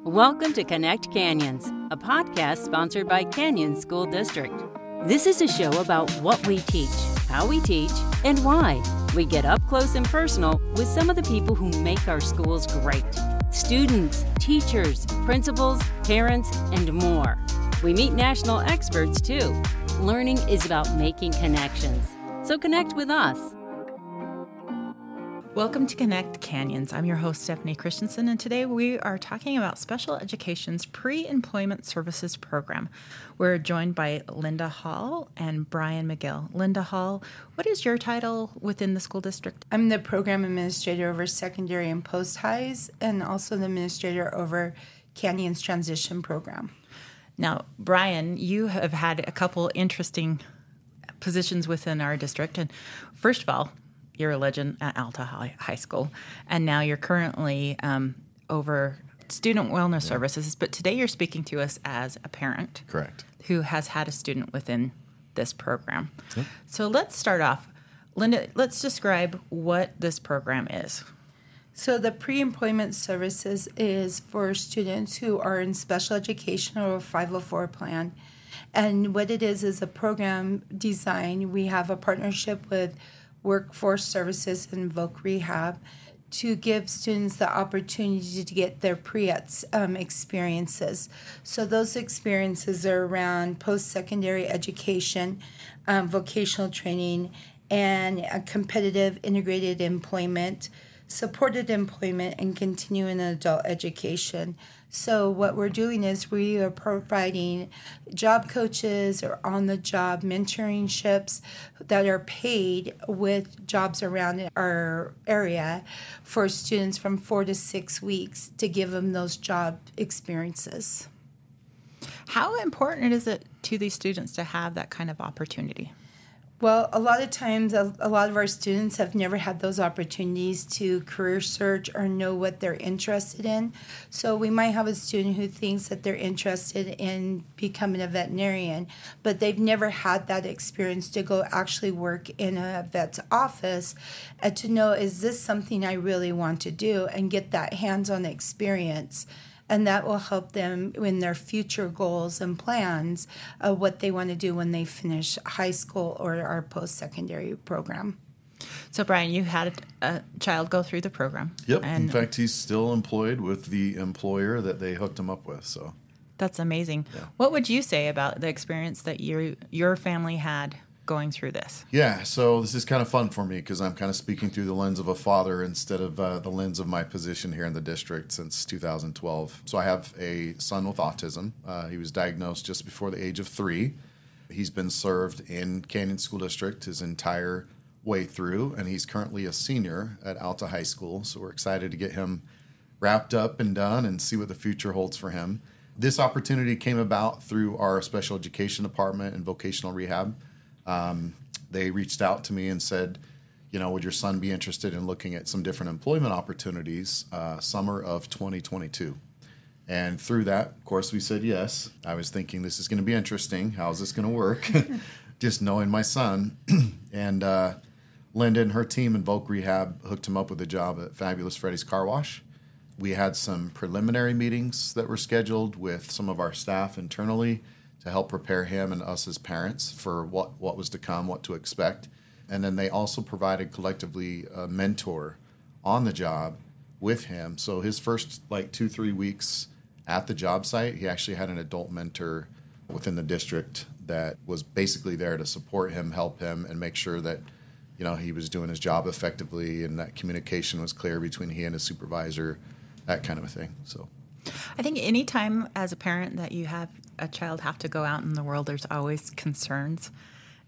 Welcome to Connect Canyons, a podcast sponsored by Canyon School District. This is a show about what we teach, how we teach, and why. We get up close and personal with some of the people who make our schools great. Students, teachers, principals, parents, and more. We meet national experts too. Learning is about making connections. So connect with us. Welcome to Connect Canyons. I'm your host, Stephanie Christensen, and today we are talking about Special Education's Pre-Employment Services Program. We're joined by Linda Hall and Brian McGill. Linda Hall, what is your title within the school district? I'm the program administrator over secondary and post-highs, and also the administrator over Canyons Transition Program. Now, Brian, you have had a couple interesting positions within our district, and first of all, you're a legend at Alta High School, and now you're currently over student wellness services. But today you're speaking to us as a parent. Correct. Who has had a student within this program. Yep. So let's start off. Linda, let's describe what this program is. So the pre-employment services is for students who are in special education or a 504 plan. And what it is a program design. We have a partnership with Workforce Services and Voc Rehab to give students the opportunity to get their pre-ETS experiences. So those experiences are around post-secondary education, vocational training, and competitive integrated employment, supported employment, and continuing adult education. So what we're doing is we are providing job coaches or on-the-job mentoringships that are paid with jobs around our area for students from 4 to 6 weeks to give them those job experiences. How important is it to these students to have that kind of opportunity? Well, a lot of times, a lot of our students have never had those opportunities to career search or know what they're interested in. So we might have a student who thinks that they're interested in becoming a veterinarian, but they've never had that experience to go actually work in a vet's office and to know, is this something I really want to do, and get that hands-on experience. And that will help them in their future goals and plans of what they want to do when they finish high school or our post-secondary program. So, Brian, you had a child go through the program. Yep. In fact, he's still employed with the employer that they hooked him up with. So that's amazing. Yeah. What would you say about the experience that your family had going through this? Yeah, so this is kind of fun for me because I'm kind of speaking through the lens of a father instead of the lens of my position here in the district since 2012. So I have a son with autism. He was diagnosed just before the age of 3. He's been served in Canyon School District his entire way through, and he's currently a senior at Alta High School. So we're excited to get him wrapped up and done and see what the future holds for him. This opportunity came about through our special education department and vocational rehab. They reached out to me and said, would your son be interested in looking at some different employment opportunities summer of 2022? And through that, of course, we said yes. I was thinking this is going to be interesting. How is this going to work? Just knowing my son. And Linda and her team in Voc Rehab hooked him up with a job at Fabulous Freddy's Car Wash. We had some preliminary meetings that were scheduled with some of our staff internally to help prepare him and us as parents for what was to come, what to expect. And then they also provided collectively a mentor on the job with him. So his first 2-3 weeks at the job site, he actually had an adult mentor within the district that was basically there to support him, help him, and make sure that he was doing his job effectively and that communication was clear between he and his supervisor, that kind of a thing. So I think any time as a parent that you have a child have to go out in the world, there's always concerns.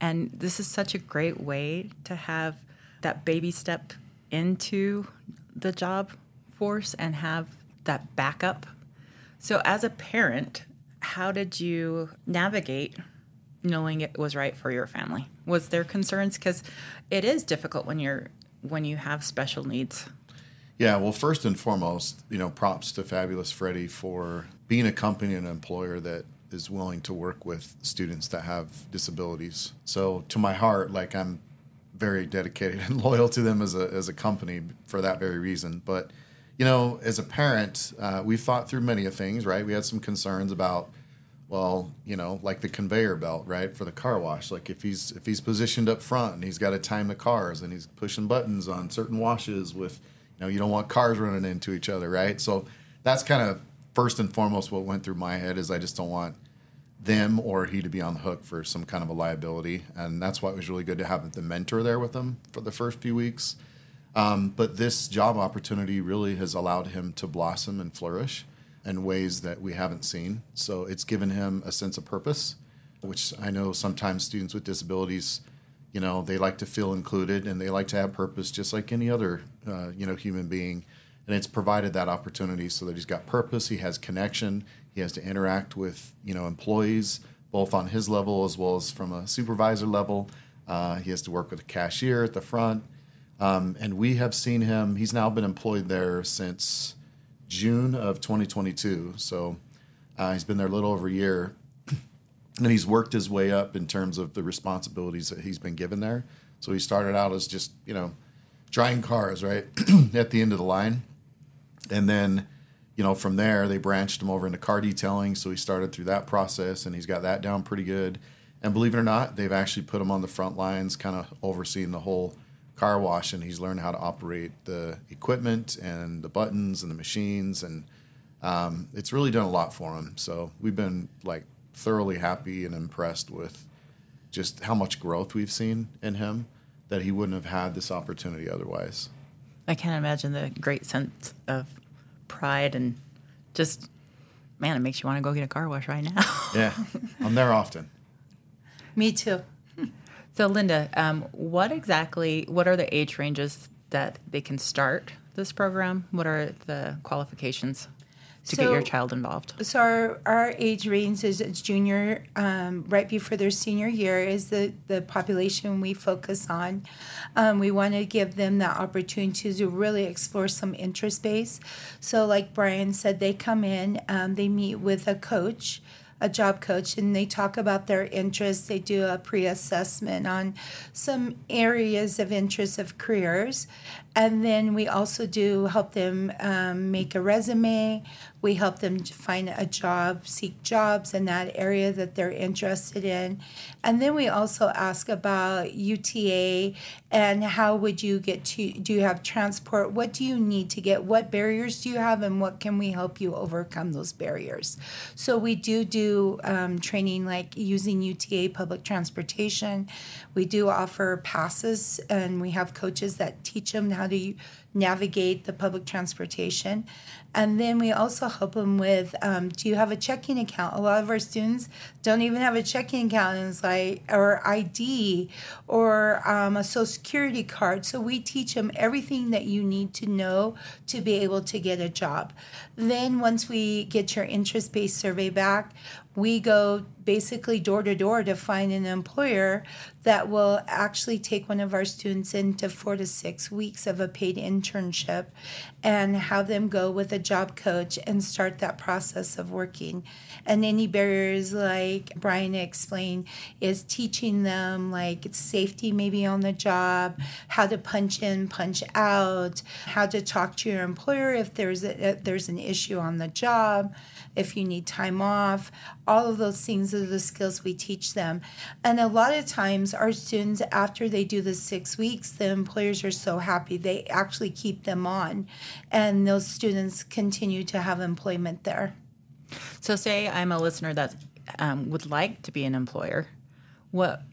And this is such a great way to have that baby step into the job force and have that backup. So as a parent, how did you navigate knowing it was right for your family? Was there concerns? Because it is difficult when you have special needs. Yeah, well, first and foremost, props to Fabulous Freddy for being a company and an employer that is willing to work with students that have disabilities. So to my heart, I'm very dedicated and loyal to them as a company for that very reason. But, As a parent, we've thought through many of things, right? We had some concerns about, well, like the conveyor belt, right, for the car wash. Like if he's positioned up front and he's got to time the cars and he's pushing buttons on certain washes with, you don't want cars running into each other, right? So that's kind of first and foremost what went through my head is I just don't want them or he to be on the hook for some kind of a liability. And that's why it was really good to have the mentor there with him for the first few weeks. But this job opportunity really has allowed him to blossom and flourish in ways that we haven't seen. So it's given him a sense of purpose, which I know sometimes students with disabilities, they like to feel included and they like to have purpose just like any other, human being. And it's provided that opportunity so that he's got purpose, he has connection, he has to interact with, employees, both on his level as well as from a supervisor level. He has to work with a cashier at the front. And we have seen him, he's now been employed there since June of 2022. So he's been there a little over a year. And he's worked his way up in terms of the responsibilities that he's been given there. So he started out as just, drying cars, right, at the end of the line. And then, from there, they branched him over into car detailing. So he started through that process, and he's got that down pretty good. And believe it or not, they've actually put him on the front lines, kind of overseeing the whole car wash, and he's learned how to operate the equipment and the buttons and the machines. And it's really done a lot for him. So we've been, thoroughly happy and impressed with just how much growth we've seen in him that he wouldn't have had this opportunity otherwise. I can't imagine the great sense of pride and just, man, it makes you want to go get a car wash right now. Yeah, I'm there often. Me too. So, Linda, what are the age ranges that they can start this program? What are the qualifications to get your child involved? So our age range is junior, right before their senior year is the population we focus on. We want to give them the opportunity to really explore some interest base. So like Brian said, they come in, they meet with a job coach, and they talk about their interests. They do a pre-assessment on some areas of interest of careers. And then we also do help them make a resume. We help them find a job, seek jobs in that area that they're interested in. And then we also ask about UTA and how would you get to, do you have transport? What do you need to get? What barriers do you have, and what can we help you overcome those barriers? So we do training like using UTA public transportation. We do offer passes, and we have coaches that teach them how to navigate the public transportation. And then we also help them with, do you have a checking account? A lot of our students don't even have a checking account, and it's like, or ID, or a social security card. So we teach them everything that you need to know to be able to get a job. Then once we get your interest-based survey back, we go basically door to door to find an employer that will actually take one of our students into 4 to 6 weeks of a paid internship and have them go with a job coach and start that process of working. And any barriers, like Brian explained, is teaching them like safety maybe on the job, how to punch in, punch out, how to talk to your employer if there's an issue on the job, if you need time off. All of those things are the skills we teach them. And a lot of times our students, after they do the 6 weeks, the employers are so happy they actually keep them on, and those students continue to have employment there. So say I'm a listener that would like to be an employer.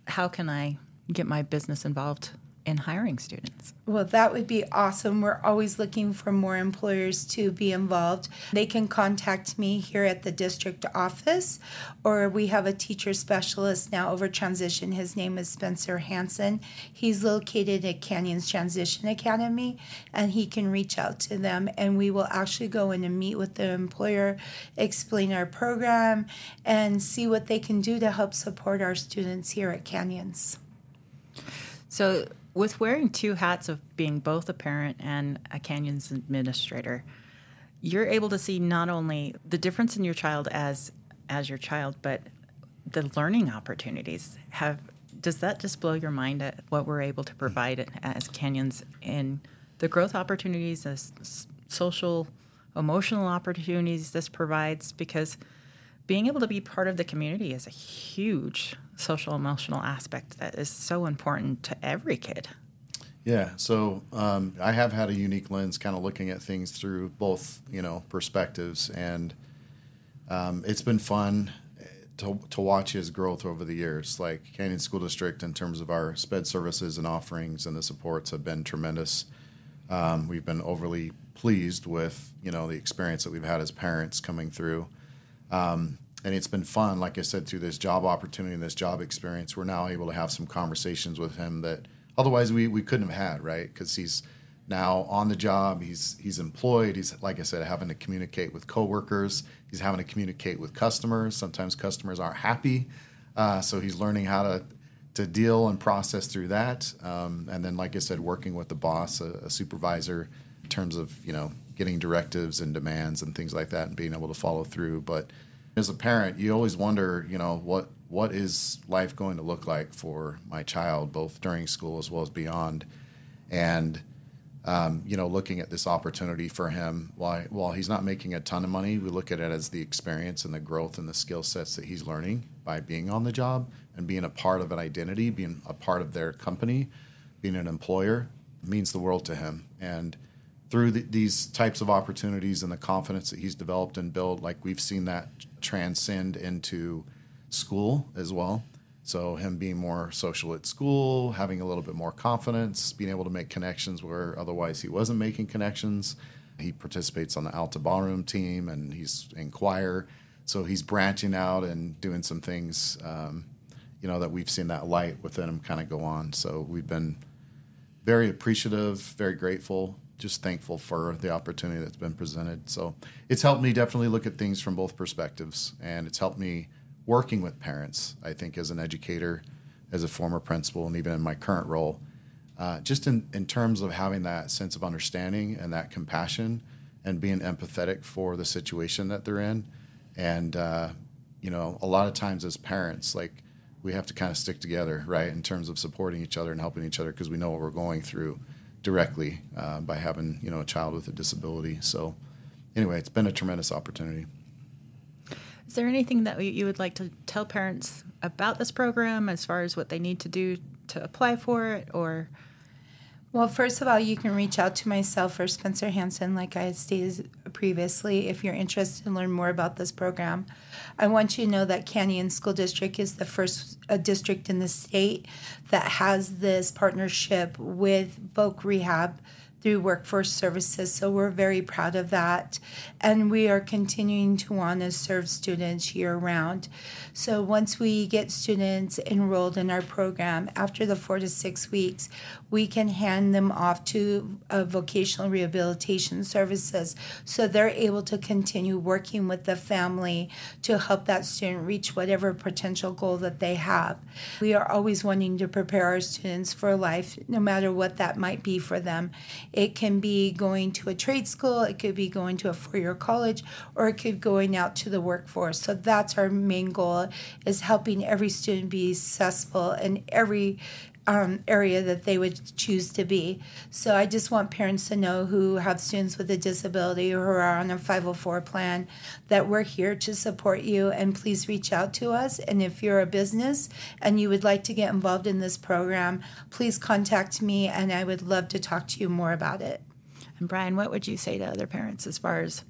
How can I get my business involved in hiring students? Well, that would be awesome. We're always looking for more employers to be involved. They can contact me here at the district office, or we have a teacher specialist now over transition. His name is Spencer Hansen. He's located at Canyons Transition Academy, and he can reach out to them, and we will actually go in and meet with the employer, explain our program, and see what they can do to help support our students here at Canyons. So with wearing two hats of being both a parent and a Canyons administrator, you're able to see not only the difference in your child as your child, but the learning opportunities. Does that just blow your mind at what we're able to provide as Canyons in the growth opportunities as social, emotional opportunities this provides, because being able to be part of the community is a huge social emotional aspect that is so important to every kid. Yeah, so I have had a unique lens kind of looking at things through both, perspectives, and it's been fun to watch his growth over the years. Like Canyon School District, in terms of our SPED services and offerings and the supports, have been tremendous. We've been overly pleased with, the experience that we've had as parents coming through. And it's been fun, like I said, through this job opportunity and this job experience, we're now able to have some conversations with him that otherwise we couldn't have had, right? Because he's now on the job, he's employed, he's, like I said, having to communicate with coworkers, he's having to communicate with customers. Sometimes customers aren't happy, so he's learning how to deal and process through that. And then, like I said, working with the boss, a supervisor, in terms of, getting directives and demands and things like that and being able to follow through. But as a parent, you always wonder, what is life going to look like for my child, both during school as well as beyond. And, looking at this opportunity for him, while he's not making a ton of money, we look at it as the experience and the growth and the skill sets that he's learning by being on the job and being a part of an identity, being a part of their company, being an employer, means the world to him. And through these types of opportunities and the confidence that he's developed and built, like we've seen that transcend into school as well. So him being more social at school, having a little bit more confidence, being able to make connections where otherwise he wasn't making connections. He participates on the Alta Ballroom team, and he's in choir. So he's branching out and doing some things, that we've seen that light within him kind of go on. So we've been very appreciative, very grateful, just thankful for the opportunity that's been presented. So it's helped me definitely look at things from both perspectives, and it's helped me working with parents, I think, as an educator, as a former principal, and even in my current role, just in terms of having that sense of understanding and that compassion and being empathetic for the situation that they're in. And, a lot of times as parents, like, we have to kind of stick together, right, in terms of supporting each other and helping each other, because we know what we're going through directly by having, a child with a disability. So anyway, it's been a tremendous opportunity. Is there anything that you would like to tell parents about this program as far as what they need to do to apply for it? Or, well, first of all, you can reach out to myself or Spencer Hansen, like I had stated previously, if you're interested in learn more about this program. I want you to know that Canyon School District is the first district in the state that has this partnership with Voc Rehab through Workforce Services, so we're very proud of that. And we are continuing to want to serve students year-round. So once we get students enrolled in our program, after the 4 to 6 weeks, we can hand them off to vocational rehabilitation services, so they're able to continue working with the family to help that student reach whatever potential goal that they have. We are always wanting to prepare our students for life, no matter what that might be for them. It can be going to a trade school, it could be going to a four-year college, or it could be going out to the workforce. So that's our main goal, is helping every student be successful in every area that they would choose to be. So I just want parents to know who have students with a disability or who are on a 504 plan that we're here to support you, and please reach out to us. And if you're a business and you would like to get involved in this program, please contact me, and I would love to talk to you more about it. And Brian, what would you say to other parents as far as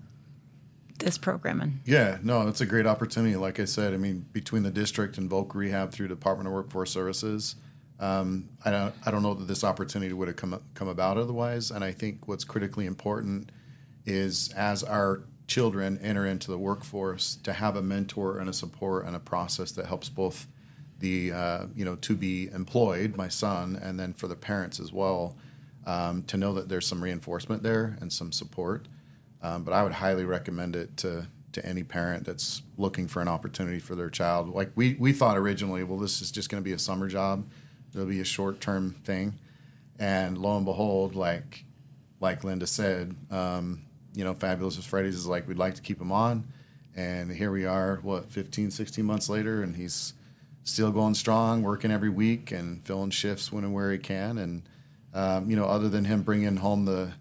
this program? Yeah, no, it's a great opportunity. Like I said, I mean, between the district and Voc Rehab through Department of Workforce Services, I don't know that this opportunity would have come about otherwise. And I think what's critically important is, as our children enter into the workforce, to have a mentor and a support and a process that helps both the to be employed, my son, and then for the parents as well, to know that there's some reinforcement there and some support. But I would highly recommend it to any parent that's looking for an opportunity for their child. Like we thought originally, well, this is just going to be a summer job. It'll be a short-term thing. And lo and behold, like Linda said, Fabulous with Freddy's is like, we'd like to keep him on. And here we are, 15, 16 months later, and he's still going strong, working every week and filling shifts when and where he can. And, other than him bringing home the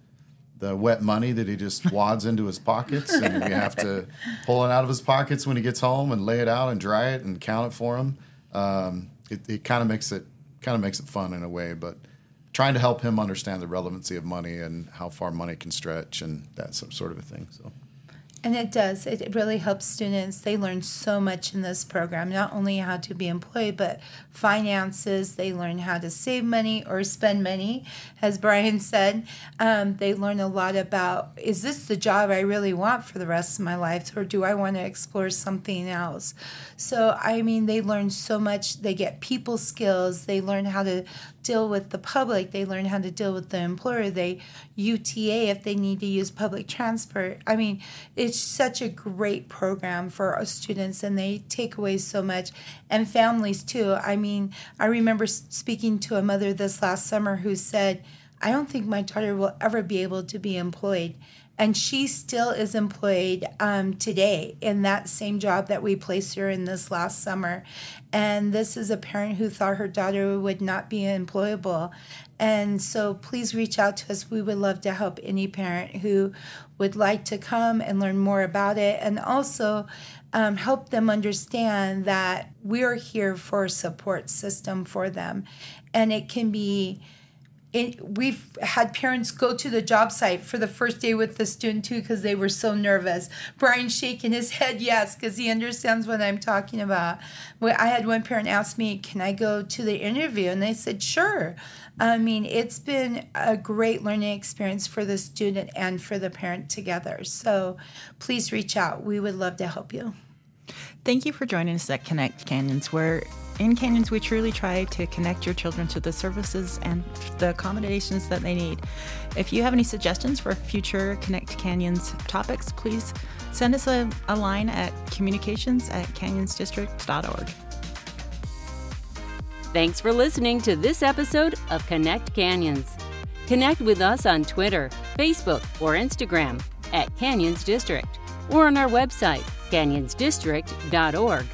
the wet money that he just wads into his pockets, and we have to pull it out of his pockets when he gets home and lay it out and dry it and count it for him. It kind of makes it fun in a way, but trying to help him understand the relevancy of money and how far money can stretch and that sort of a thing. So. And it does. It really helps students. They learn so much in this program, not only how to be employed, but finances. They learn how to save money or spend money, as Brian said. They learn a lot about, is this the job I really want for the rest of my life, or do I want to explore something else? So, I mean, they learn so much. They get people skills. They learn how to deal with the public. They learn how to deal with the employer. They UTA if they need to use public transport. I mean, it's such a great program for our students, and they take away so much. And families, too. I mean, I remember speaking to a mother this last summer who said, I don't think my daughter will ever be able to be employed. And she still is employed today in that same job that we placed her in this last summer. And this is a parent who thought her daughter would not be employable. And so please reach out to us. We would love to help any parent who would like to come and learn more about it, and also help them understand that we're here for a support system for them. And it can be... we've had parents go to the job site for the first day with the student, too, because they were so nervous. Brian's shaking his head yes, because he understands what I'm talking about. I had one parent ask me, can I go to the interview? And I said, sure. I mean, it's been a great learning experience for the student and for the parent together. So please reach out. We would love to help you. Thank you for joining us at Connect Canyons, where in Canyons we truly try to connect your children to the services and the accommodations that they need. If you have any suggestions for future Connect Canyons topics, please send us a line at communications@canyonsdistrict.org. Thanks for listening to this episode of Connect Canyons. Connect with us on Twitter, Facebook, or Instagram @Canyons District, or on our website, canyonsdistrict.org.